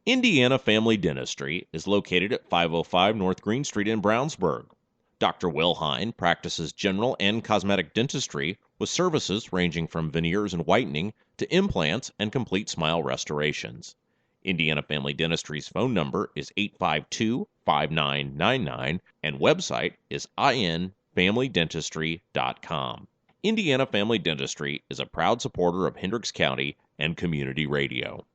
Indiana Family Dentistry is located at 505 North Green Street in Brownsburg. Dr. Will Hine practices general and cosmetic dentistry with services ranging from veneers and whitening to implants and complete smile restorations. Indiana Family Dentistry's phone number is 852-5999 and website is infamilydentistry.com. Indiana Family Dentistry is a proud supporter of Hendricks County and community radio.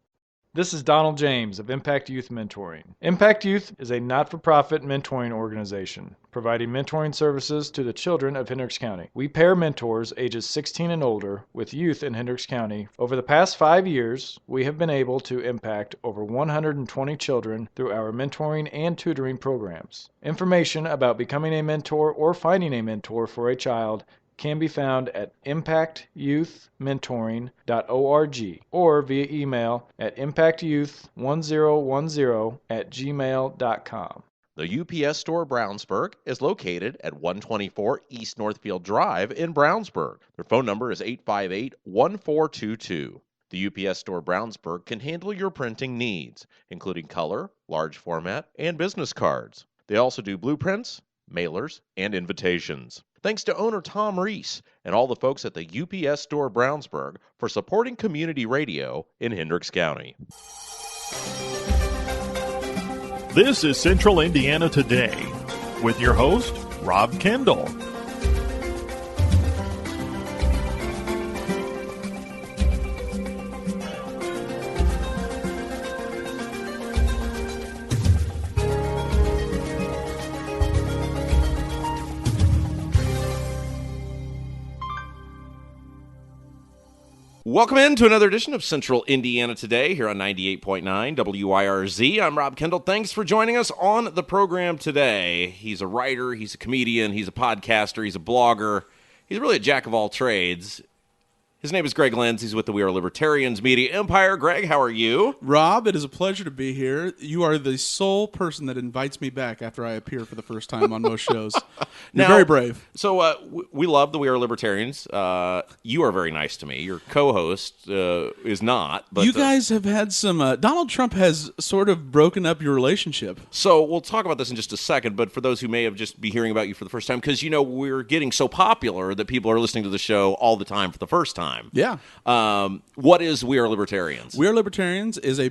This is Donald James of Impact Youth Mentoring. Impact Youth is a not-for-profit mentoring organization providing mentoring services to the children of Hendricks County. We pair mentors ages 16 and older with youth in Hendricks County. Over the past 5 years, we have been able to impact over 120 children through our mentoring and tutoring programs. Information about becoming a mentor or finding a mentor for a child can be found at impactyouthmentoring.org or via email at impactyouth1010@gmail.com. The UPS Store Brownsburg is located at 124 East Northfield Drive in Brownsburg. Their phone number is 858-1422. The UPS Store Brownsburg can handle your printing needs, including color, large format, and business cards. They also do blueprints, mailers, and invitations. Thanks to owner Tom Reese and all the folks at the UPS Store Brownsburg for supporting community radio in Hendricks County. This is Central Indiana Today with your host, Rob Kendall. Welcome into another edition of Central Indiana Today here on 98.9 WYRZ. I'm Rob Kendall. Thanks for joining us on the program today. He's a writer, he's a comedian, he's a podcaster, he's a blogger. He's really a jack of all trades. His name is Greg Lenz. He's with the We Are Libertarians media empire. Greg, how are you? Rob, it is a pleasure to be here. You are the sole person that invites me back after I appear for the first time on most shows. You're very brave. So we love the We Are Libertarians. You are very nice to me. Your co-host is not. But you guys have had some... Donald Trump has sort of broken up your relationship. So we'll talk about this in just a second, but for those who may have just be hearing about you for the first time, because, you know, we're getting so popular that people are listening to the show all the time for the first time. Yeah. What is We Are Libertarians? We Are Libertarians is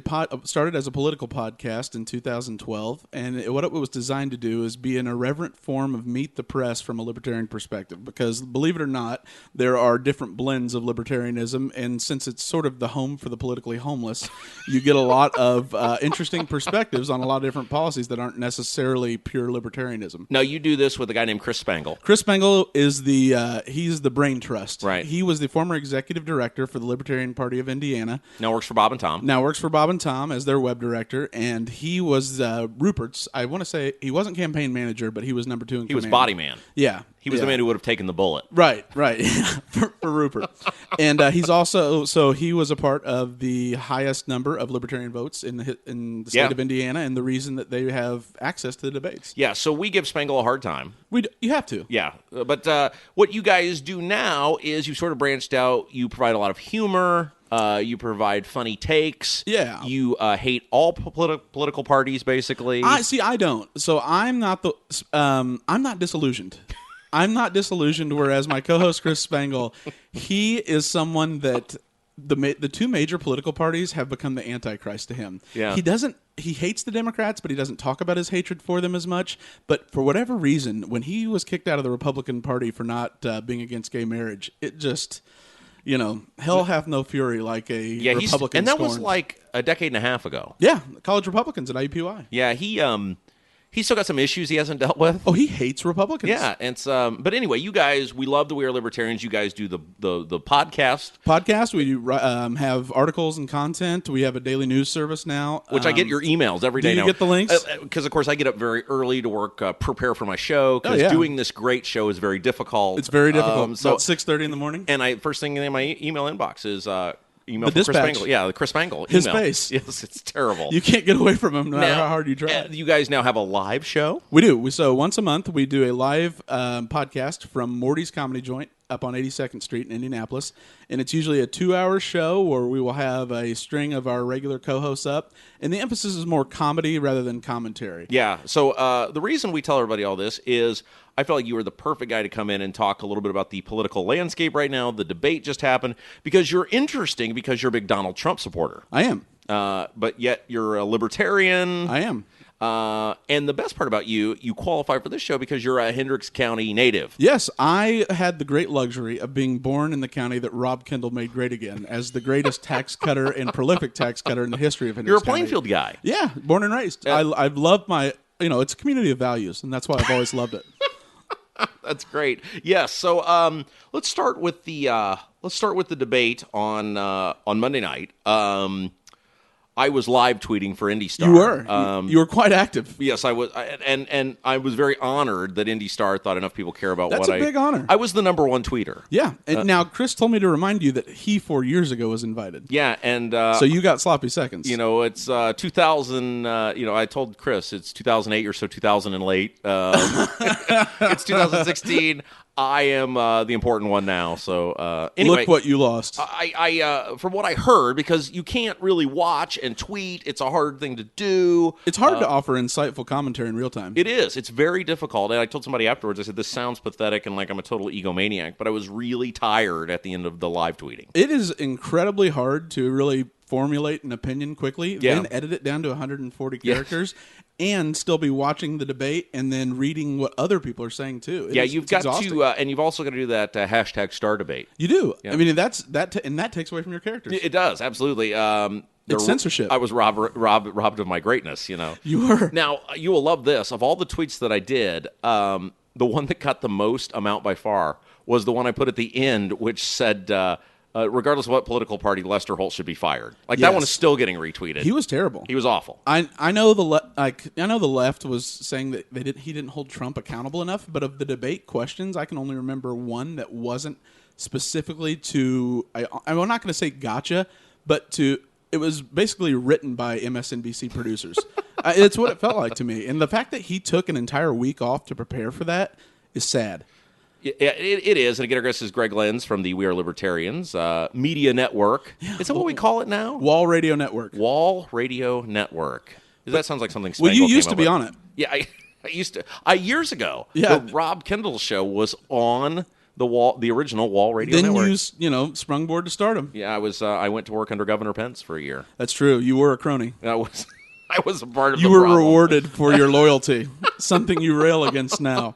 started as a political podcast in 2012, and what it was designed to do is be an irreverent form of Meet the Press from a libertarian perspective, because, believe it or not, there are different blends of libertarianism, and since it's sort of the home for the politically homeless, you get a lot of interesting perspectives on a lot of different policies that aren't necessarily pure libertarianism. Now, you do this with a guy named Chris Spangle. Chris Spangle is he's the brain trust. Right. He was the former executive director for the Libertarian Party of Indiana. Now works for Bob and Tom. Now works for Bob and Tom as their web director, and he was Rupert's. I want to say he wasn't campaign manager, but he was number 2 in command. He was body man. Yeah. He was the man who would have taken the bullet. Right, for Rupert. And he's also, so he was a part of the highest number of libertarian votes in the state of Indiana, and the reason that they have access to the debates. Yeah, so we give Spangle a hard time. You have to. Yeah, but what you guys do now is you sort of branched out. You provide a lot of humor. You provide funny takes. Yeah. You hate all political parties, basically. I don't. So I'm not disillusioned. I'm not disillusioned, whereas my co-host Chris Spangle, he is someone that the two major political parties have become the Antichrist to him. Yeah. He hates the Democrats, but he doesn't talk about his hatred for them as much. But for whatever reason, when he was kicked out of the Republican Party for not being against gay marriage, it just... You know, hell hath no fury like a Republican and that scorned. was like a decade and a half ago. Yeah, college Republicans at IUPUI. Yeah, he's still got some issues he hasn't dealt with. Oh, he hates Republicans. Yeah, and but anyway, you guys, we love the We Are Libertarians. You guys do the podcast. Podcast. We do, have articles and content. We have a daily news service now, which I get your emails every day. Do you get the links? Because of course I get up very early to work, prepare for my show. Because doing this great show is very difficult. It's very difficult. So 6:30 in the morning, and first thing in my email inbox is. Email the from dispatch. Chris Spangle. Yeah, the Chris Spangle email. His face. Yes, it's terrible. You can't get away from him no matter how hard you try. You guys now have a live show? We do. So once a month, we do a live podcast from Morty's Comedy Joint up on 82nd Street in Indianapolis. And it's usually a 2-hour show where we will have a string of our regular co-hosts up. And the emphasis is more comedy rather than commentary. Yeah. So the reason we tell everybody all this is I felt like you were the perfect guy to come in and talk a little bit about the political landscape right now. The debate just happened because you're interesting because you're a big Donald Trump supporter. I am. But yet you're a libertarian. I am. And the best part about you qualify for this show because you're a Hendricks County native. Yes, I had the great luxury of being born in the county that Rob Kendall made great again as the greatest tax cutter and prolific tax cutter in the history of Hendricks You're a County. Plainfield guy. Yeah, born and raised. I've loved my, it's a community of values, and that's why I've always loved it. That's great. Yes. So let's start with the debate on Monday night. I was live tweeting for IndyStar. You were. You were quite active. Yes, I was, and I was very honored that IndyStar thought enough people care about That's what a big honor. I was the number one tweeter. Yeah, and now Chris told me to remind you that he 4 years ago was invited. Yeah, and so you got sloppy seconds. It's 2000. I told Chris it's 2008 or so, 2000 and late. It's 2016. I am the important one now. So anyway, look what you lost. I from what I heard, because you can't really watch and tweet. It's a hard thing to do. It's hard to offer insightful commentary in real time. It is. It's very difficult. And I told somebody afterwards, I said, this sounds pathetic and like I'm a total egomaniac, but I was really tired at the end of the live tweeting. It is incredibly hard to really formulate an opinion quickly, Yeah. then edit it down to 140 characters, and still be watching the debate and then reading what other people are saying too. You've got to, and you've also got to do that hashtag star debate. You do. Yeah. I mean, and that takes away from your characters. It does, absolutely. It's censorship. I was robbed of my greatness, You were. Now, you will love this. Of all the tweets that I did, the one that got the most amount by far was the one I put at the end, which said, regardless of what political party, Lester Holt should be fired. Like, that one is still getting retweeted. He was terrible. He was awful. I know the left was saying that he didn't hold Trump accountable enough, but of the debate questions, I can only remember one that wasn't specifically to. I'm not going to say gotcha, but to. It was basically written by MSNBC producers. It's what it felt like to me, and the fact that he took an entire week off to prepare for that is sad. It is. And again, our guest is Greg Lenz from the We Are Libertarians Media Network. Is that what we call it now? Wall Radio Network. Wall Radio Network. That sounds like something Well, Spangle you used came to be up on with. it. Yeah, I used to. Years ago, Yeah. the Rob Kendall show was on the original Wall Radio Then Network. you sprungboard to stardom. Yeah, I went to work under Governor Pence for a year. That's true. You were a crony. I was a part of You the were problem. rewarded for your loyalty, something you rail against now.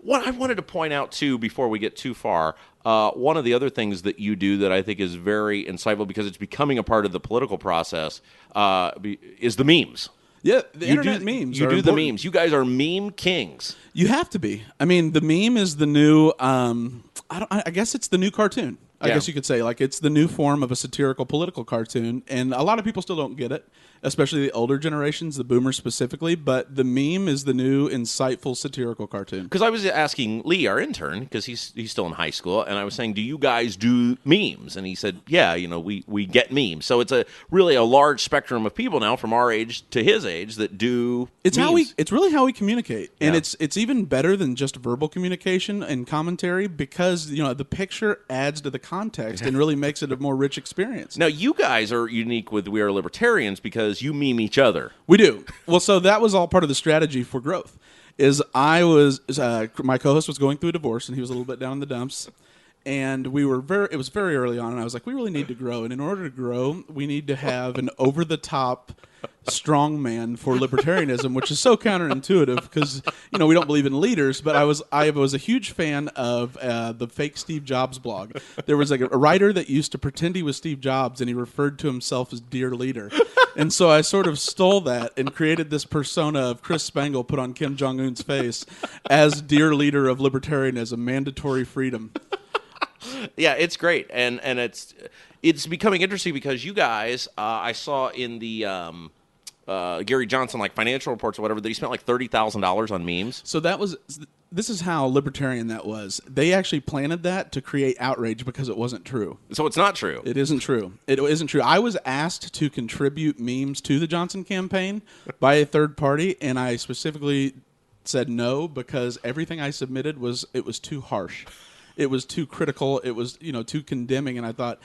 What I wanted to point out, too, before we get too far, one of the other things that you do that I think is very insightful because it's becoming a part of the political process is the memes. Yeah, the internet memes. You are do important. the memes. You guys are meme kings. You have to be. I mean, the meme is the new. I guess it's the new cartoon. I Yeah. guess you could say it's the new form of a satirical political cartoon, and a lot of people still don't get it, especially the older generations, the boomers specifically. But the meme is the new insightful satirical cartoon. Because I was asking Lee, our intern, because he's still in high school, and I was saying, do you guys do memes? And he said, yeah, we get memes. So it's really a large spectrum of people now from our age to his age that do memes. It's really how we communicate, and Yeah. it's even better than just verbal communication and commentary because the picture adds to the context and really makes it a more rich experience. Now, you guys are unique with We Are Libertarians because you meme each other. We do. Well, so that was all part of the strategy for growth. My co-host was going through a divorce, and he was a little bit down in the dumps. And it was very early on, and I was like, we really need to grow. And in order to grow, we need to have an over-the-top strong man for libertarianism, which is so counterintuitive because, we don't believe in leaders. But I was a huge fan of the fake Steve Jobs blog. There was a writer that used to pretend he was Steve Jobs, and he referred to himself as Dear Leader. And so I sort of stole that and created this persona of Chris Spangle put on Kim Jong-un's face as Dear Leader of Libertarianism, mandatory freedom. Yeah, it's great, and it's becoming interesting because you guys, I saw in the Gary Johnson financial reports or whatever that he spent $30,000 on memes. So this is how libertarian that was. They actually planted that to create outrage because it wasn't true. So it's not true. It isn't true. It isn't true. I was asked to contribute memes to the Johnson campaign by a third party, and I specifically said no because everything I submitted was too harsh. It was too critical. It was, too condemning. And I thought,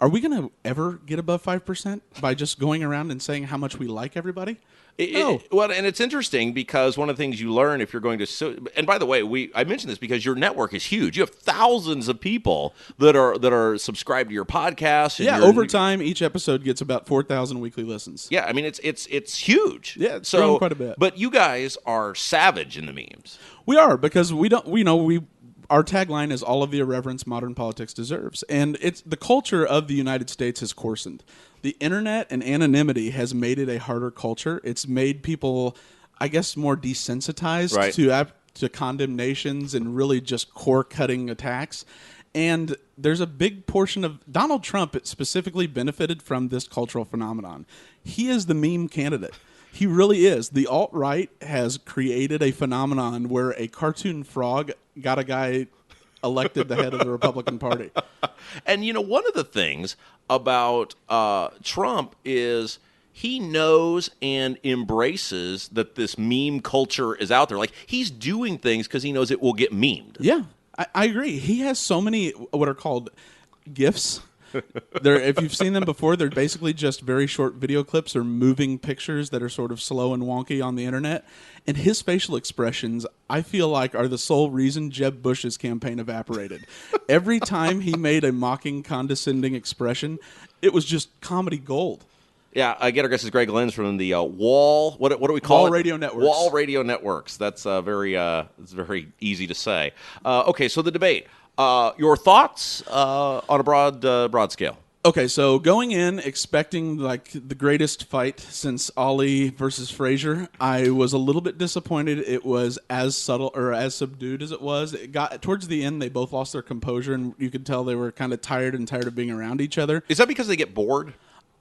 are we going to ever get above 5% by just going around and saying how much we like everybody? No. Well, and it's interesting because one of the things you learn if you're going to, and by the way, I mentioned this because your network is huge. You have thousands of people that are subscribed to your podcast. Yeah, over time, each episode gets about 4,000 weekly listens. Yeah, I mean it's huge. Yeah, it's grown quite a bit. But you guys are savage in the memes. We are, because our tagline is all of the irreverence modern politics deserves. And it's the culture of the United States has coarsened. The internet and anonymity has made it a harder culture. It's made people, I guess, more desensitized to condemnations and really just core-cutting attacks. And there's a big portion of Donald Trump specifically benefited from this cultural phenomenon. He is the meme candidate. He really is. The alt-right has created a phenomenon where a cartoon frog got a guy elected the head of the Republican Party. And, one of the things about Trump is he knows and embraces that this meme culture is out there. Like, he's doing things because he knows it will get memed. Yeah, I agree. He has so many what are called GIFs. If you've seen them before, they're basically just very short video clips or moving pictures that are sort of slow and wonky on the internet. And his facial expressions, I feel like, are the sole reason Jeb Bush's campaign evaporated. Every time he made a mocking, condescending expression, it was just comedy gold. Yeah, I get our guest is Greg Lenz from the Wall. What do we call Wall it? Radio Networks. Wall Radio Networks. That's it's very easy to say. Okay, so the debate. Your thoughts on a broad scale? Okay, so going in expecting like the greatest fight since Ali versus Frazier, I was a little bit disappointed. It was as subtle or as subdued as it was. It got towards the end, they both lost their composure, and you could tell they were kind of tired of being around each other. Is that because they get bored?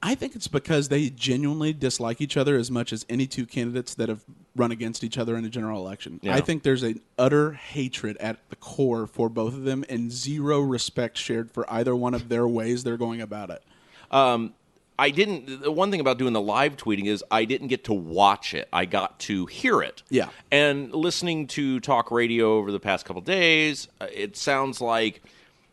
I think it's because they genuinely dislike each other as much as any two candidates that have run against each other in a general election. Yeah. I think there's an utter hatred at the core for both of them and zero respect shared for either one of their ways they're going about it. The one thing about doing the live tweeting is I didn't get to watch it. I got to hear it. Yeah. And listening to talk radio over the past couple of days, it sounds like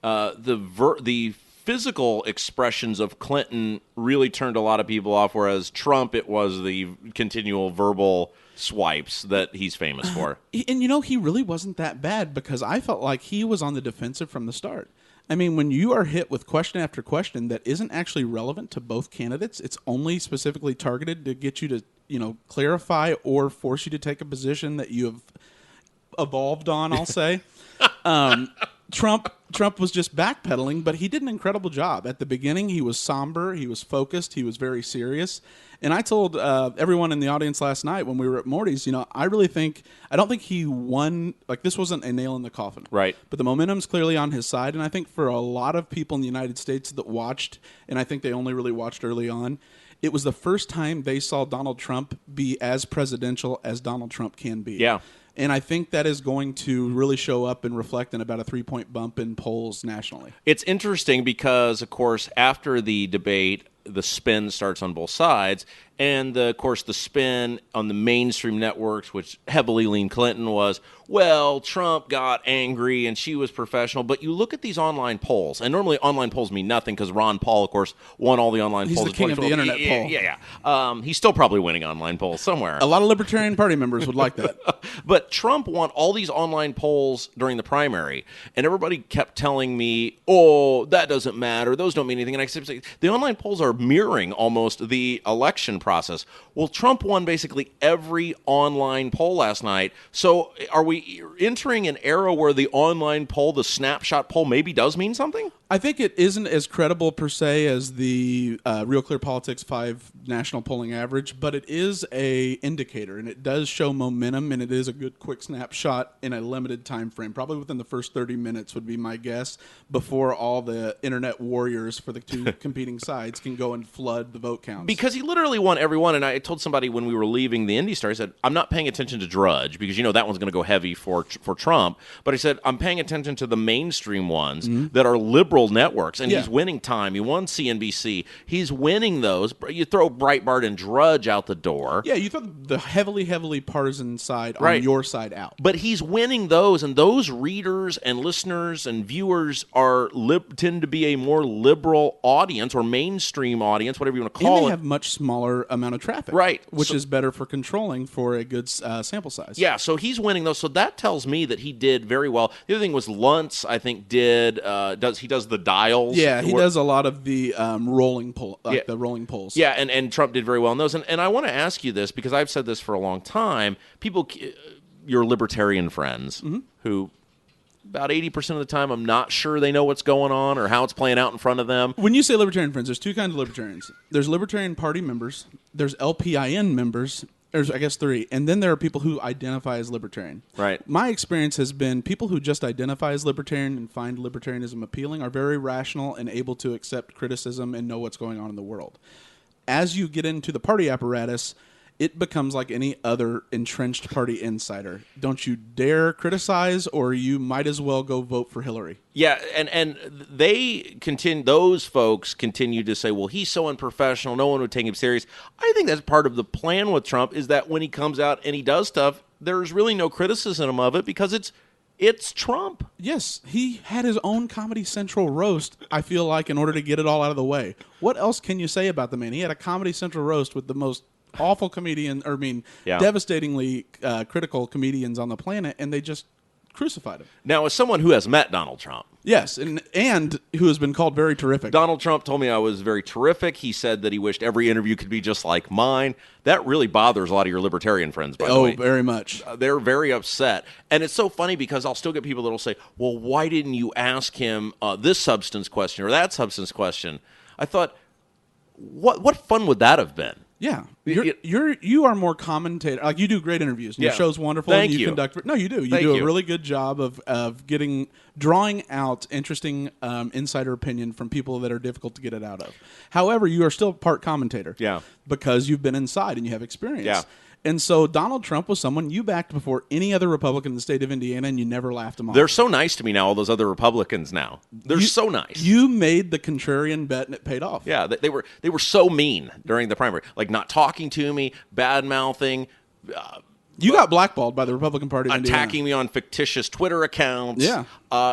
the physical expressions of Clinton really turned a lot of people off, whereas Trump, it was the continual verbal swipes that he's famous for. And, he really wasn't that bad because I felt like he was on the defensive from the start. I mean, when you are hit with question after question that isn't actually relevant to both candidates, it's only specifically targeted to get you to, clarify or force you to take a position that you have evolved on, I'll say. Trump was just backpedaling, but he did an incredible job. At the beginning, he was somber, he was focused, he was very serious. And I told everyone in the audience last night when we were at Morty's, I don't think he won. Like, this wasn't a nail in the coffin. Right. But the momentum's clearly on his side. And I think for a lot of people in the United States that watched, and I think they only really watched early on, it was the first time they saw Donald Trump be as presidential as Donald Trump can be. Yeah. And I think that is going to really show up and reflect in about a 3-point bump in polls nationally. It's interesting because, of course, after the debate, the spin starts on both sides. And, of course, the spin on the mainstream networks, which heavily leaned Clinton, was, well, Trump got angry and she was professional. But you look at these online polls, and normally online polls mean nothing because Ron Paul, of course, won all the online polls. He's the king of the internet poll. Yeah. He's still probably winning online polls somewhere. A lot of Libertarian Party members would like that. But Trump won all these online polls during the primary, and everybody kept telling me, oh, that doesn't matter. Those don't mean anything. And I said, the online polls are mirroring almost the election process. Well, Trump won basically every online poll last night. So are we entering an era where the online poll, the snapshot poll, maybe does mean something? I think it isn't as credible per se as the Real Clear Politics 5 national polling average, but it is a indicator, and it does show momentum, and it is a good quick snapshot in a limited time frame. Probably within the first 30 minutes would be my guess before all the internet warriors for the two competing sides can go and flood the vote counts. Because he literally won every one, and I told somebody when we were leaving the Indy Star, I said, I'm not paying attention to Drudge, because that one's going to go heavy for Trump, but I said, I'm paying attention to the mainstream ones that are liberal liberal networks, and Yeah. he's winning time. He won CNBC. He's winning those. You throw Breitbart and Drudge out the door. Yeah, you throw the heavily partisan side Right. on your side out. But he's winning those, and those readers and listeners and viewers tend to be a more liberal audience or mainstream audience, whatever you want to And call they it. have much smaller amount of traffic. Right. Which So- is better for controlling for a good sample size. Yeah, so he's winning those. So that tells me that he did very well. The other thing was Luntz, I think, he does the dials. Yeah, he does a lot of the rolling polls. Yeah, and Trump did very well in those. And I want to ask you this because I've said this for a long time. People, your libertarian friends, Mm-hmm. who about 80% of the time I'm not sure they know what's going on or how it's playing out in front of them. When you say libertarian friends, there's two kinds of libertarians. There's Libertarian Party members. There's LPIN members. There's, I guess, three. And then there are people who identify as libertarian. Right. My experience has been people who just identify as libertarian and find libertarianism appealing are very rational and able to accept criticism and know what's going on in the world. As you get into the party apparatus, it becomes like any other entrenched party insider. Don't you dare criticize, or you might as well go vote for Hillary. Yeah, and those folks continue to say, well, he's so unprofessional, no one would take him serious. I think that's part of the plan with Trump is that when he comes out and he does stuff, there's really no criticism of it because it's Trump. Yes, he had his own Comedy Central roast, I feel like, in order to get it all out of the way. What else can you say about the man? He had a Comedy Central roast with the most awful devastatingly critical comedians on the planet, and they just crucified him. Now, as someone who has met Donald Trump, yes, and who has been called very terrific. Donald Trump told me I was very terrific. He said that he wished every interview could be just like mine. That really bothers a lot of your libertarian friends, by the way. Oh, very much. They're very upset. And it's so funny because I'll still get people that will say, well, why didn't you ask him this substance question or that substance question? I thought, what fun would that have been? Yeah, you are more commentator. Like, you do great interviews. And Yeah. Your show's wonderful. Thank and you. conduct. No, you do. You Thank do you. a really good job of drawing out interesting insider opinion from people that are difficult to get it out of. However, you are still part commentator. Yeah. Because you've been inside and you have experience. Yeah. And so Donald Trump was someone you backed before any other Republican in the state of Indiana, and you never laughed him off. They're so nice to me now, all those other Republicans now. They're so nice. You made the contrarian bet, and it paid off. Yeah, they were so mean during the primary, like not talking to me, bad-mouthing, You got blackballed by the Republican Party of Indiana. attacking me on fictitious Twitter accounts. Yeah.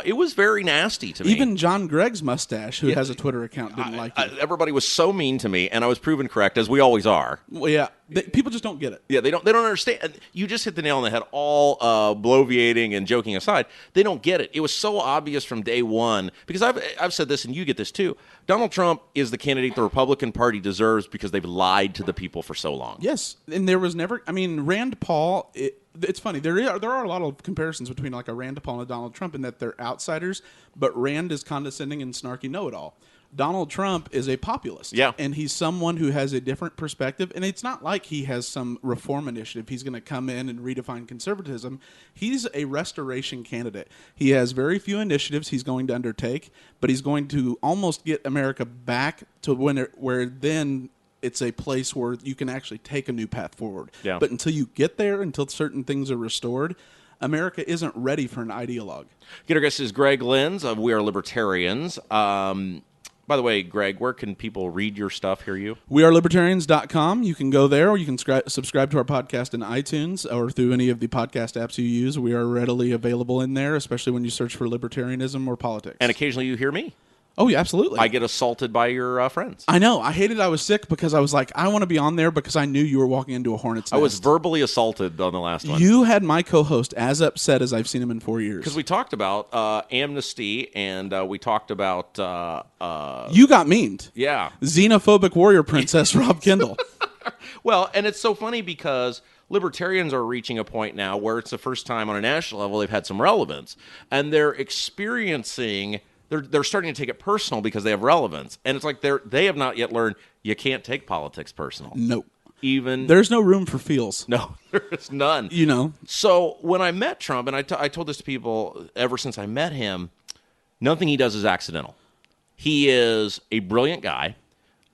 It was very nasty to me. Even John Gregg's mustache, who has a Twitter account, didn't like you. Everybody was so mean to me, and I was proven correct, as we always are. Well, yeah, people just don't get it. Yeah, they don't understand. You just hit the nail on the head. All bloviating and joking aside, they don't get it. It was so obvious from day one because I've said this, and you get this too. Donald Trump is the candidate the Republican Party deserves because they've lied to the people for so long. Yes, and there was never. I mean, Rand Paul. It's funny. There are a lot of comparisons between like a Rand Paul and a Donald Trump in that they're outsiders, but Rand is condescending and snarky know-it-all. Donald Trump is a populist. Yeah. And he's someone who has a different perspective. And it's not like he has some reform initiative. He's going to come in and redefine conservatism. He's a restoration candidate. He has very few initiatives he's going to undertake, but he's going to almost get America back to where then it's a place where you can actually take a new path forward. Yeah. But until you get there, until certain things are restored, America isn't ready for an ideologue. Our guest is Greg Lenz of We Are Libertarians. By the way, Greg, where can people read your stuff, hear you? WeareLibertarians.com. You can go there, or you can subscribe to our podcast in iTunes or through any of the podcast apps you use. We are readily available in there, especially when you search for libertarianism or politics. And occasionally you hear me. Oh, yeah, absolutely. I get assaulted by your friends. I know. I hated I was sick because I was like, I want to be on there because I knew you were walking into a hornet's nest. I was verbally assaulted on the last one. You had my co-host as upset as I've seen him in 4 years. Because we talked about amnesty, and we talked about... you got memed. Yeah. Xenophobic warrior princess Rob Kendall. Well, and it's so funny because libertarians are reaching a point now where it's the first time on a national level they've had some relevance. And they're experiencing... They're starting to take it personal because they have relevance. And it's like they have not yet learned you can't take politics personal. Nope. Even... There's no room for feels. No, there's none. You know. So when I met Trump, and I told this to people ever since I met him, nothing he does is accidental. He is a brilliant guy.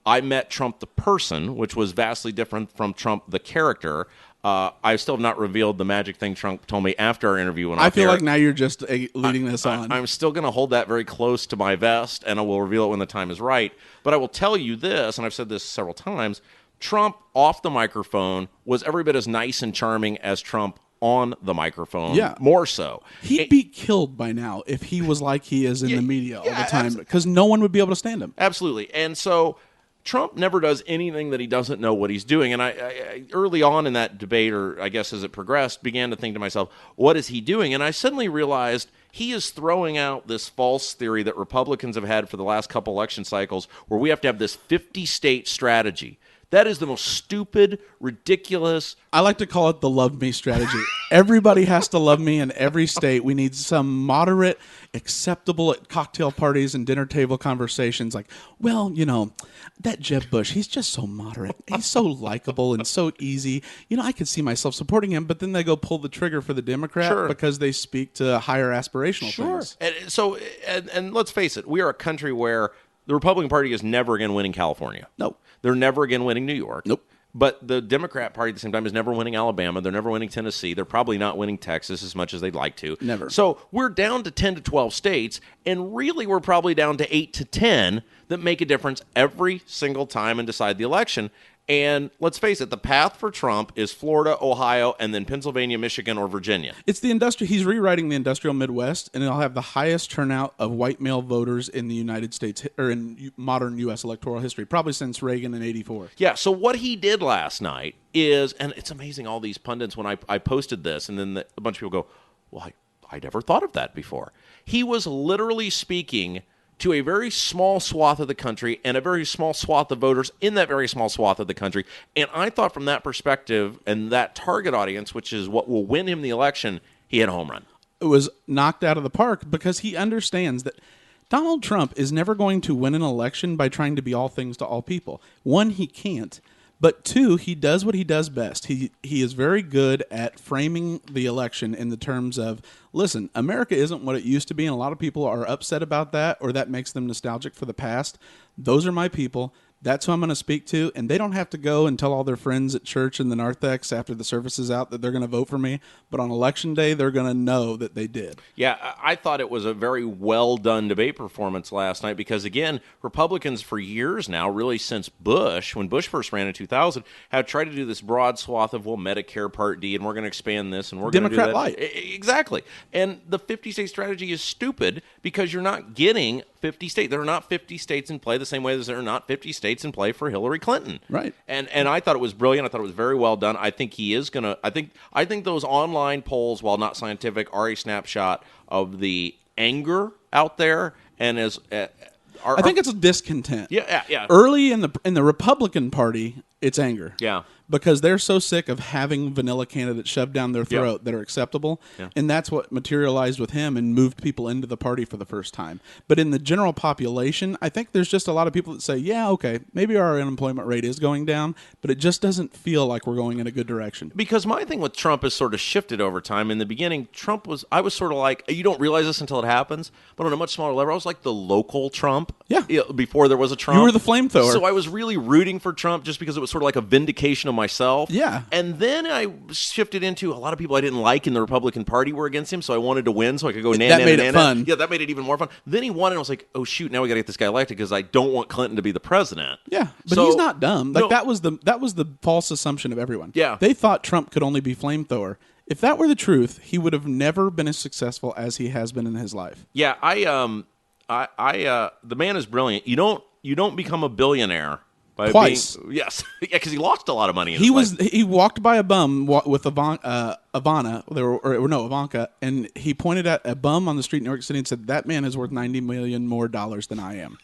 I met Trump the person, which was vastly different from Trump the character. I still have not revealed the magic thing Trump told me after our interview. I feel like now you're just leading this on. I'm still going to hold that very close to my vest, and I will reveal it when the time is right. But I will tell you this, and I've said this several times, Trump off the microphone was every bit as nice and charming as Trump on the microphone, more so. He'd be killed by now if he was like he is in the media all the time, because no one would be able to stand him. Absolutely. And so Trump never does anything that he doesn't know what he's doing. And I early on in that debate, or I guess as it progressed, began to think to myself, what is he doing? And I suddenly realized he is throwing out this false theory that Republicans have had for the last couple election cycles, where we have to have this 50-state strategy. That is the most stupid, ridiculous. I like to call it the love me strategy. Everybody has to love me in every state. We need some moderate, acceptable at cocktail parties and dinner table conversations. Like, well, that Jeb Bush, he's just so moderate. He's so likable and so easy. I could see myself supporting him, but then they go pull the trigger for the Democrat because they speak to higher aspirational things. And let's face it, we are a country where the Republican Party is never again winning California. Nope. They're never again winning New York. Nope. But the Democrat Party at the same time is never winning Alabama. They're never winning Tennessee. They're probably not winning Texas as much as they'd like to. Never. So we're down to 10 to 12 states, and really we're probably down to 8 to 10 that make a difference every single time and decide the election. And let's face it, the path for Trump is Florida, Ohio, and then Pennsylvania, Michigan, or Virginia. It's the He's rewriting the industrial Midwest, and it'll have the highest turnout of white male voters in the United States, or in modern U.S. electoral history, probably since Reagan in '84. Yeah, so what he did last night is, and it's amazing, all these pundits, when I posted this, and then a bunch of people go, well, I never thought of that before. He was literally speaking to a very small swath of the country and a very small swath of voters in that very small swath of the country. And I thought from that perspective and that target audience, which is what will win him the election, he hit a home run. It was knocked out of the park because he understands that Donald Trump is never going to win an election by trying to be all things to all people. One, he can't. But two, he does what he does best. He is very good at framing the election in the terms of, listen, America isn't what it used to be, and a lot of people are upset about that, or that makes them nostalgic for the past. Those are my people. That's who I'm going to speak to, and they don't have to go and tell all their friends at church in the narthex after the service is out that they're going to vote for me. But on Election Day, they're going to know that they did. Yeah, I thought it was a very well-done debate performance last night because, again, Republicans for years now, really since Bush, when Bush first ran in 2000, have tried to do this broad swath of, well, Medicare Part D, and we're going to expand this, and we're going to do that. Democrat light. Exactly. And the 50-state strategy is stupid because you're not getting 50 states. There are not 50 states in play the same way as there are not 50 states in play for Hillary Clinton. Right. And I thought it was brilliant. I thought it was very well done. I think he is going to I think those online polls, while not scientific, are a snapshot of the anger out there and as I think it's a discontent. Yeah. Early in the Republican Party, it's anger. Yeah. Because they're so sick of having vanilla candidates shoved down their throat that are acceptable. Yeah. And that's what materialized with him and moved people into the party for the first time. But in the general population, I think there's just a lot of people that say, yeah, okay, maybe our unemployment rate is going down, but it just doesn't feel like we're going in a good direction. Because my thing with Trump has sort of shifted over time. In the beginning, I was sort of like, you don't realize this until it happens, but on a much smaller level, I was like the local Trump. Yeah. Before there was a Trump. You were the flamethrower. So I was really rooting for Trump just because it was sort of like a vindication of myself. Yeah. And then I shifted into a lot of people I didn't like in the Republican Party were against him, so I wanted to win so I could go That made it fun. Yeah, that made it even more fun. Then he won, and I was like, oh, shoot, now we got to get this guy elected because I don't want Clinton to be the president. Yeah, but he's not dumb. Like, that was the false assumption of everyone. Yeah. They thought Trump could only be flamethrower. If that were the truth, he would have never been as successful as he has been in his life. Yeah, the man is brilliant. You don't become a billionaire by twice. Yes, yeah, because he lost a lot of money. In his life. He walked by a bum with Ivanka, and he pointed at a bum on the street in New York City and said, "That man is worth $90 million more than I am."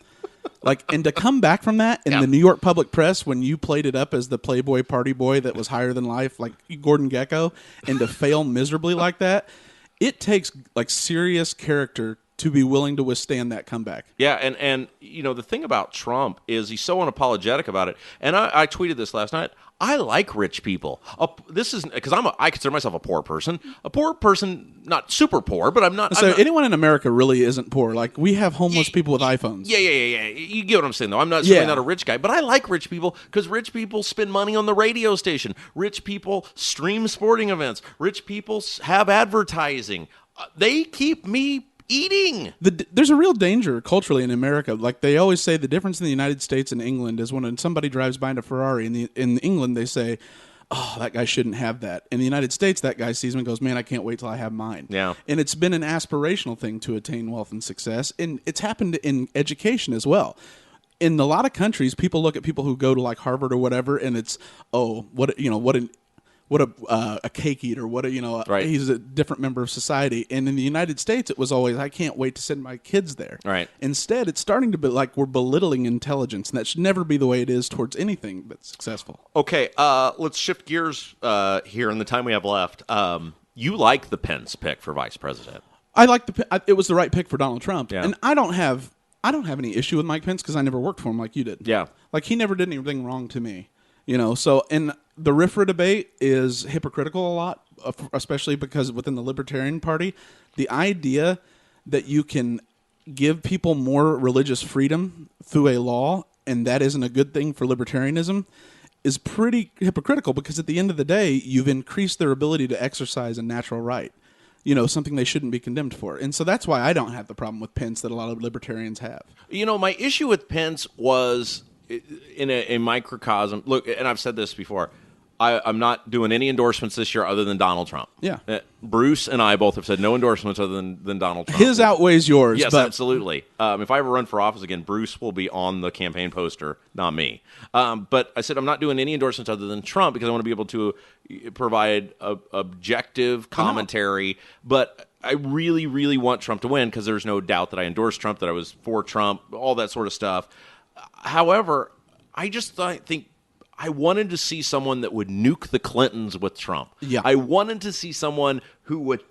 And to come back from that in the New York public press when you played it up as the Playboy party boy that was higher than life, like Gordon Gekko, and to fail miserably like that. It takes serious character to be willing to withstand that comeback. Yeah, and the thing about Trump is he's so unapologetic about it. And I tweeted this last night. I like rich people. This is because I consider myself a poor person. A poor person, not super poor, but I'm not. So anyone in America really isn't poor. Like, we have homeless people with iPhones. Yeah. You get what I'm saying, though. I'm not certainly not a rich guy, but I like rich people because rich people spend money on the radio station. Rich people stream sporting events. Rich people have advertising. They keep me eating. There's a real danger culturally in America. Like, they always say the difference in the United States and England is when somebody drives by in a Ferrari. In England, they say, oh, that guy shouldn't have that. In the United States, that guy sees him and goes, man, I can't wait till I have mine. Yeah. And it's been an aspirational thing to attain wealth and success. And it's happened in education as well. In a lot of countries, people look at people who go to like Harvard or whatever, and it's, oh, what a cake eater, Right. He's a different member of society. And in the United States, it was always, I can't wait to send my kids there. Right. Instead, it's starting to be like we're belittling intelligence, and that should never be the way it is towards anything that's successful. Okay, let's shift gears here in the time we have left. You like the Pence pick for vice president. I like it was the right pick for Donald Trump. Yeah. And I don't have any issue with Mike Pence because I never worked for him like you did. Yeah. Like, he never did anything wrong to me. So, and the RFRA debate is hypocritical a lot, especially because within the Libertarian Party, the idea that you can give people more religious freedom through a law, and that isn't a good thing for libertarianism, is pretty hypocritical, because at the end of the day, you've increased their ability to exercise a natural right. Something they shouldn't be condemned for. And so that's why I don't have the problem with Pence that a lot of libertarians have. My issue with Pence was in a microcosm. Look, and I've said this before, I'm not doing any endorsements this year other than Donald Trump. Yeah. Bruce and I both have said no endorsements other than Donald Trump. His outweighs yours. Yes, but absolutely. If I ever run for office again, Bruce will be on the campaign poster, not me. But I said I'm not doing any endorsements other than Trump because I want to be able to provide objective commentary. But I really, really want Trump to win because there's no doubt that I endorsed Trump, that I was for Trump, all that sort of stuff. However, I just think I wanted to see someone that would nuke the Clintons with Trump. Yeah. I wanted to see someone who would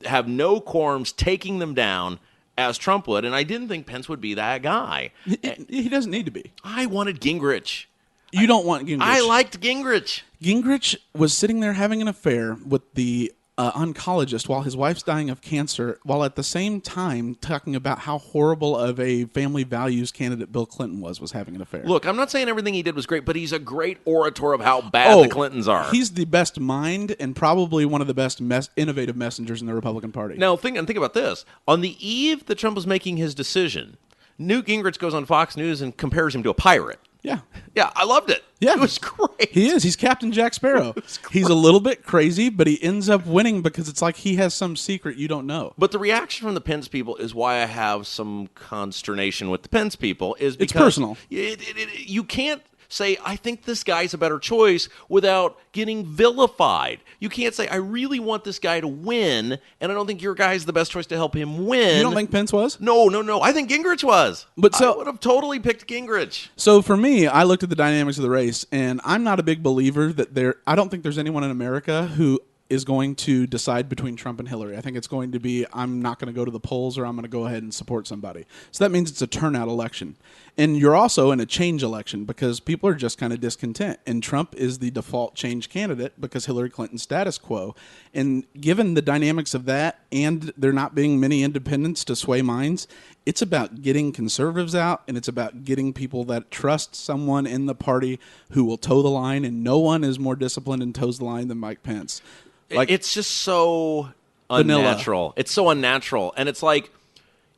have no quorums taking them down as Trump would, and I didn't think Pence would be that guy. He doesn't need to be. I wanted Gingrich. You don't want Gingrich. I liked Gingrich. Gingrich was sitting there having an affair with the oncologist while his wife's dying of cancer, while at the same time talking about how horrible of a family values candidate Bill Clinton was having an affair. Look, I'm not saying everything he did was great, but he's a great orator of how bad the Clintons are. He's the best mind and probably one of the best innovative messengers in the Republican Party. Now, think about this. On the eve that Trump was making his decision, Newt Gingrich goes on Fox News and compares him to a pirate. Yeah. Yeah, I loved it. Yeah. It was great. He is. He's Captain Jack Sparrow. He's a little bit crazy, but he ends up winning because it's like he has some secret you don't know. But the reaction from the Pence people is why I have some consternation with the Pence people. Is because it's personal. You can't say, I think this guy's a better choice without getting vilified. You can't say, I really want this guy to win, and I don't think your guy's the best choice to help him win. You don't think Pence was? No. I think Gingrich was. But so, I would have totally picked Gingrich. So for me, I looked at the dynamics of the race, and I'm not a big believer that I don't think there's anyone in America who is going to decide between Trump and Hillary. I think it's going to be, I'm not going to go to the polls, or I'm going to go ahead and support somebody. So that means it's a turnout election. And you're also in a change election because people are just kind of discontent. And Trump is the default change candidate because Hillary Clinton's status quo. And given the dynamics of that, and there not being many independents to sway minds, it's about getting conservatives out, and it's about getting people that trust someone in the party who will toe the line. And no one is more disciplined and toes the line than Mike Pence. It's just so vanilla. Unnatural. It's so unnatural. And it's like,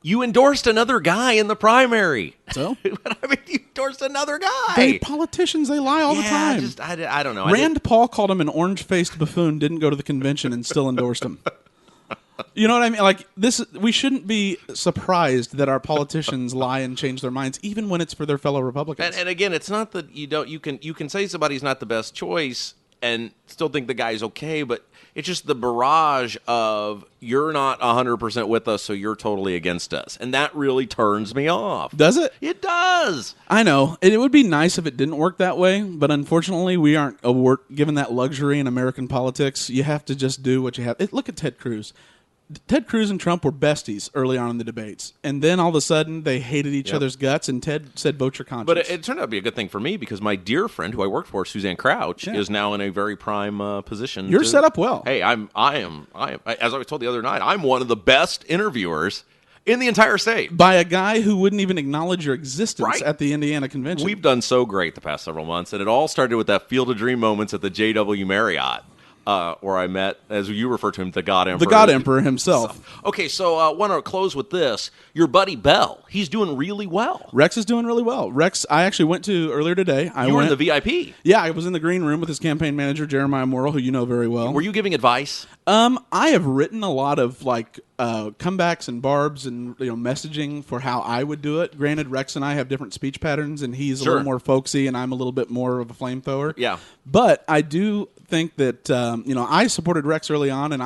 you endorsed another guy in the primary. So? I mean, you endorsed another guy. Politicians, they lie all the time. I don't know. Rand Paul called him an orange-faced buffoon, didn't go to the convention, and still endorsed him. You know what I mean? Like, we shouldn't be surprised that our politicians lie and change their minds, even when it's for their fellow Republicans. And again, it's not that you can say somebody's not the best choice and still think the guy's okay, but it's just the barrage of you're not 100% with us, so you're totally against us. And that really turns me off. Does it? It does. I know. It would be nice if it didn't work that way, but unfortunately we aren't given that luxury in American politics. You have to just do what you have. Look at Ted Cruz. Ted Cruz and Trump were besties early on in the debates, and then all of a sudden they hated each other's guts, and Ted said, vote your conscience. But it turned out to be a good thing for me because my dear friend who I worked for, Suzanne Crouch, is now in a very prime position. You're set up well. Hey, I am, as I was told the other night, I'm one of the best interviewers in the entire state. By a guy who wouldn't even acknowledge your existence at the Indiana convention. We've done so great the past several months, and it all started with that Field of Dream moments at the JW Marriott. Where I met, as you refer to him, the God Emperor. The God Emperor himself. Okay, so I want to close with this. Your buddy Bell, he's doing really well. Rex is doing really well. Rex, I actually went to earlier today. You were in the VIP. Yeah, I was in the green room with his campaign manager, Jeremiah Morrill, who you know very well. Were you giving advice? I have written a lot of comebacks and barbs and messaging for how I would do it. Granted, Rex and I have different speech patterns, and he's a little more folksy, and I'm a little bit more of a flamethrower. Yeah. But I do think that I supported Rex early on, and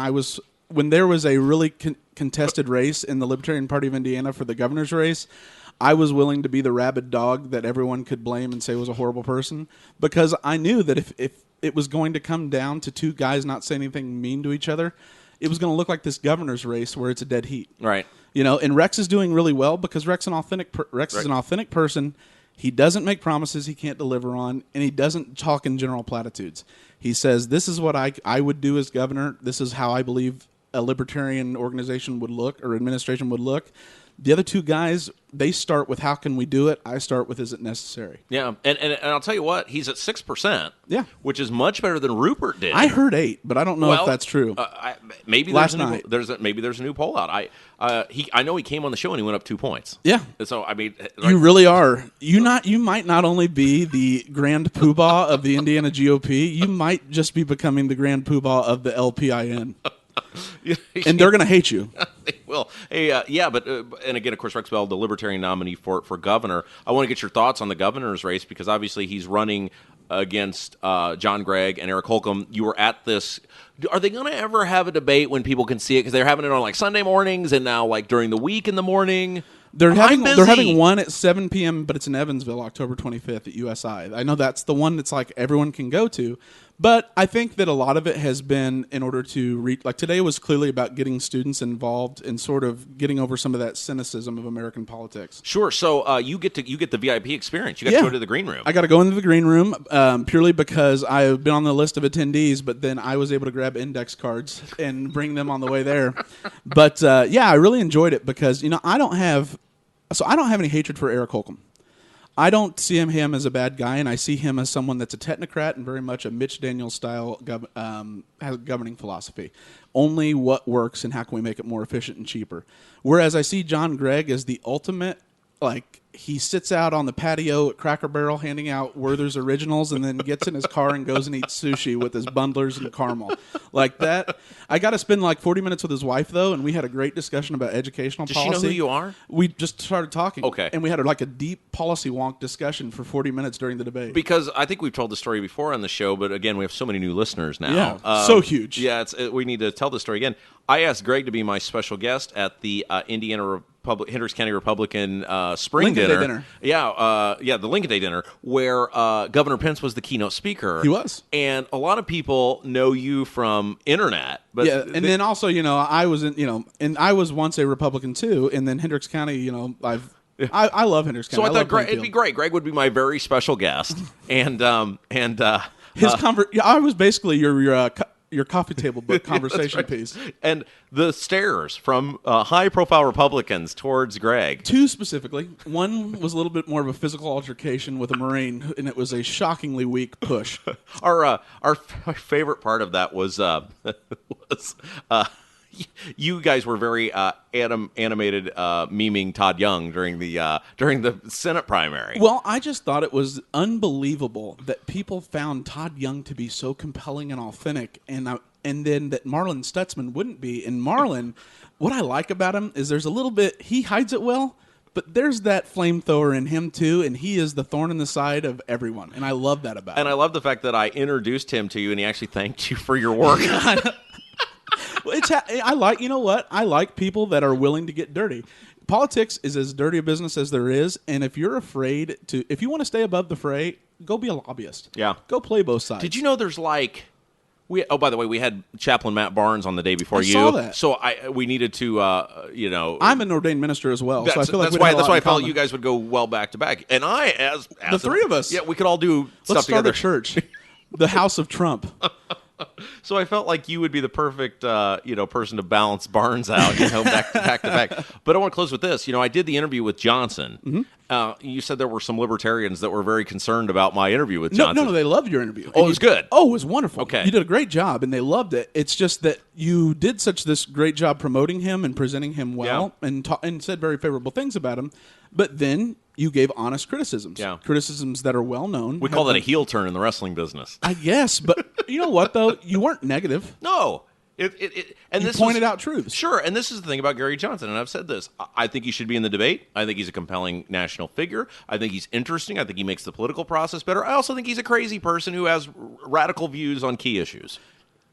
when there was a really contested race in the Libertarian Party of Indiana for the governor's race, I was willing to be the rabid dog that everyone could blame and say was a horrible person, because I knew that if it was going to come down to two guys not saying anything mean to each other, it was going to look like this governor's race where it's a dead heat. Right. And Rex is doing really well because Rex is an authentic person. He doesn't make promises he can't deliver on, and he doesn't talk in general platitudes. He says, this is what I would do as governor. This is how I believe a libertarian organization would look or administration would look. The other two guys, they start with how can we do it? I start with is it necessary? Yeah, and I'll tell you what, he's at 6%. Yeah, which is much better than Rupert did. I heard 8, but I don't know if that's true. Maybe last there's night maybe there's a new poll out. I know he came on the show and he went up 2 points. Yeah. So I mean, you really are. You might not only be the grand poobah of the Indiana GOP, you might just be becoming the grand poobah of the LPIN. And they're going to hate you. Well, hey, but and again, of course, Rex Bell, the Libertarian nominee for governor. I want to get your thoughts on the governor's race because obviously he's running against John Gregg and Eric Holcomb. You were at this. Are they going to ever have a debate when people can see it? Because they're having it on like Sunday mornings and now like during the week in the morning. They're having one at 7 p.m., but it's in Evansville, October 25th at USI. I know that's the one that's like everyone can go to. But I think that a lot of it has been in order to reach. Like today was clearly about getting students involved and sort of getting over some of that cynicism of American politics. Sure. So you get the VIP experience. You got to go to the green room. I got to go into the green room purely because I've been on the list of attendees, but then I was able to grab index cards and bring them on the way there. But I really enjoyed it because I don't have any hatred for Eric Holcomb. I don't see him as a bad guy, and I see him as someone that's a technocrat and very much a Mitch Daniels style governing philosophy. Only what works and how can we make it more efficient and cheaper. Whereas I see John Gregg as the ultimate, he sits out on the patio at Cracker Barrel handing out Werther's Originals and then gets in his car and goes and eats sushi with his bundlers and caramel. Like that. I got to spend 40 minutes with his wife, though, and we had a great discussion about educational policy. Does she know who you are? We just started talking. Okay. And we had a deep policy wonk discussion for 40 minutes during the debate. Because I think we've told the story before on the show, but again, we have so many new listeners now. Yeah, so huge. Yeah, we need to tell the story again. I asked Greg to be my special guest at the Indiana Hendricks County Republican spring Lincoln dinner. Day dinner. Yeah, the Lincoln Day dinner, where Governor Pence was the keynote speaker. He was. And a lot of people know you from internet. But and then also, I was and I was once a Republican too, and then Hendricks County, I love Hendricks County. So I thought it'd be great. Greg would be my very special guest, and his I was basically your coffee table book conversation piece. And the stares from high-profile Republicans towards Greg. 2 specifically. One was a little bit more of a physical altercation with a Marine, and it was a shockingly weak push. Our favorite part of that was you guys were very animated memeing Todd Young during the Senate primary. Well, I just thought it was unbelievable that people found Todd Young to be so compelling and authentic, and then that Marlon Stutzman wouldn't be. And Marlon, what I like about him is there's a little bit, he hides it well, but there's that flamethrower in him too, and he is the thorn in the side of everyone, and I love that about him. And I love the fact that I introduced him to you, and he actually thanked you for your work. I like people that are willing to get dirty. Politics is as dirty a business as there is, and if you want to stay above the fray, go be a lobbyist. Yeah. Go play both sides. Did you know there's By the way, we had Chaplain Matt Barnes on the day before I you. saw that. So we needed to, I'm an ordained minister as well, so I feel like that's why I felt you guys would go well back to back. And as the three of us, yeah, we could all do let's stuff together. Start a church, the House of Trump. So I felt like you would be the perfect, person to balance Barnes out, back to back. But I want to close with this. I did the interview with Johnson. Mm-hmm. You said there were some libertarians that were very concerned about my interview with Johnson. No, they loved your interview. Oh, it was good. Oh, it was wonderful. Okay. You did a great job, and they loved it. It's just that you did this great job promoting him and presenting him well, and said very favorable things about him. But then you gave honest criticisms. Yeah. Criticisms that are well known. We call that a heel turn in the wrestling business. I guess, but you know what though? You weren't negative. No. And you pointed out truths. Sure, and this is the thing about Gary Johnson, and I've said this. I think he should be in the debate. I think he's a compelling national figure. I think he's interesting. I think he makes the political process better. I also think he's a crazy person who has radical views on key issues.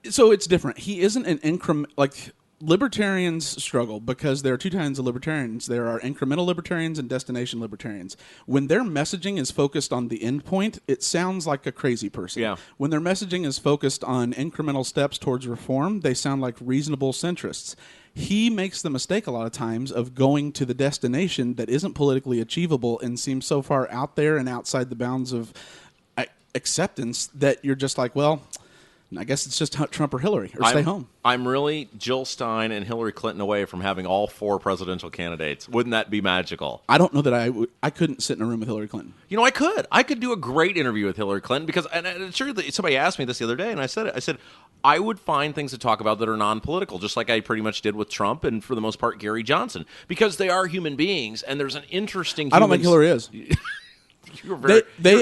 So it's different. He isn't an increment like libertarians struggle because there are two kinds of libertarians. There are incremental libertarians and destination libertarians. When their messaging is focused on the end point, it sounds like a crazy person. Yeah. When their messaging is focused on incremental steps towards reform, they sound like reasonable centrists. He makes the mistake a lot of times of going to the destination that isn't politically achievable and seems so far out there and outside the bounds of acceptance that you're just like, well, I guess it's just Trump or Hillary, or stay home. I'm really Jill Stein and Hillary Clinton away from having all four presidential candidates. Wouldn't that be magical? I don't know that I couldn't sit in a room with Hillary Clinton. I could. I could do a great interview with Hillary Clinton because, and sure, somebody asked me this the other day, and I said I would find things to talk about that are non-political, just like I pretty much did with Trump and, for the most part, Gary Johnson, because they are human beings, and there's an interesting. I don't think Hillary is.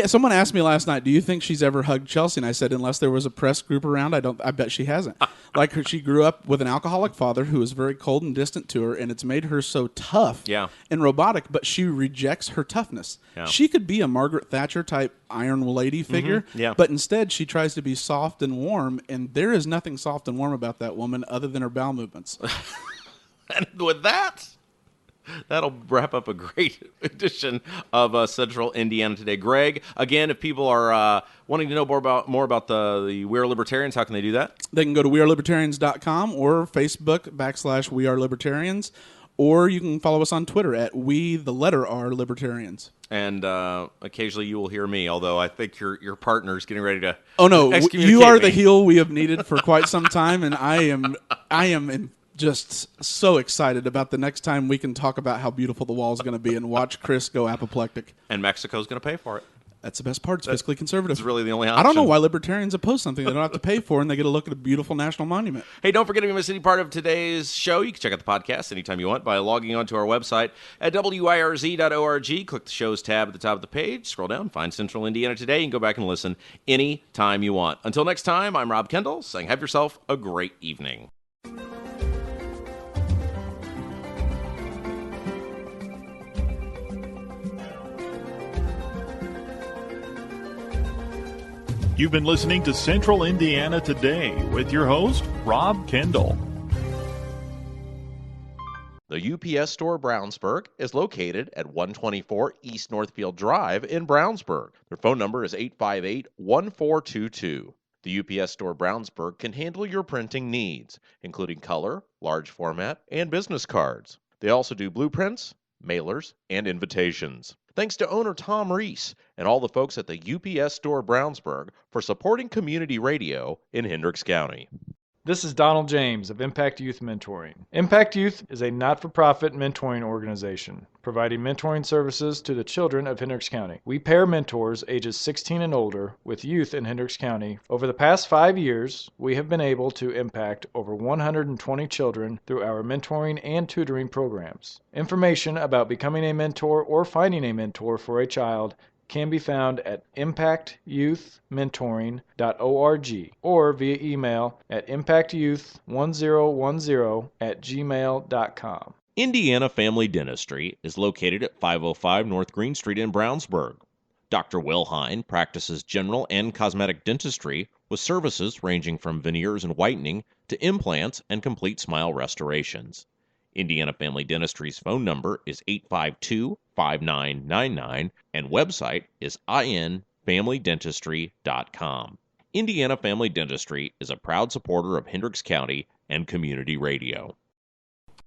Someone asked me last night, do you think she's ever hugged Chelsea? And I said, unless there was a press group around, I bet she hasn't. She grew up with an alcoholic father who was very cold and distant to her, and it's made her so tough and robotic, but she rejects her toughness. Yeah. She could be a Margaret Thatcher type iron lady figure, but instead she tries to be soft and warm, and there is nothing soft and warm about that woman other than her bowel movements. And with that, that'll wrap up a great edition of Central Indiana Today. Greg, again, if people are wanting to know more about the We Are Libertarians, how can they do that? They can go to wearelibertarians.com or Facebook /We Are Libertarians, or you can follow us on Twitter at @We_are Libertarians. And occasionally you will hear me, although I think your partner's getting ready to. Oh no, you are the heel we have needed for quite some time, and I am just so excited about the next time we can talk about how beautiful the wall is going to be and watch Chris go apoplectic. And Mexico's going to pay for it. That's the best part. It's fiscally conservative. It's really the only option. I don't know why libertarians oppose something they don't have to pay for, and they get to look at a beautiful national monument. Hey, don't forget, if you miss any part of today's show, you can check out the podcast anytime you want by logging onto our website at wirz.org. Click the shows tab at the top of the page. Scroll down, find Central Indiana Today, and go back and listen anytime you want. Until next time, I'm Rob Kendall saying have yourself a great evening. You've been listening to Central Indiana Today with your host, Rob Kendall. The UPS Store Brownsburg is located at 124 East Northfield Drive in Brownsburg. Their phone number is 858-1422. The UPS Store Brownsburg can handle your printing needs, including color, large format, and business cards. They also do blueprints, mailers, and invitations. Thanks to owner Tom Reese and all the folks at the UPS Store Brownsburg for supporting community radio in Hendricks County. This is Donald James of Impact Youth Mentoring. Impact Youth is a not-for-profit mentoring organization providing mentoring services to the children of Hendricks County. We pair mentors ages 16 and older with youth in Hendricks County. Over the past 5 years, we have been able to impact over 120 children through our mentoring and tutoring programs. Information about becoming a mentor or finding a mentor for a child can be found at impactyouthmentoring.org or via email at impactyouth1010@gmail.com. Indiana Family Dentistry is located at 505 North Green Street in Brownsburg. Dr. Will Hine practices general and cosmetic dentistry with services ranging from veneers and whitening to implants and complete smile restorations. Indiana Family Dentistry's phone number is 852-5999 and website is infamilydentistry.com. Indiana Family Dentistry is a proud supporter of Hendricks County and community radio.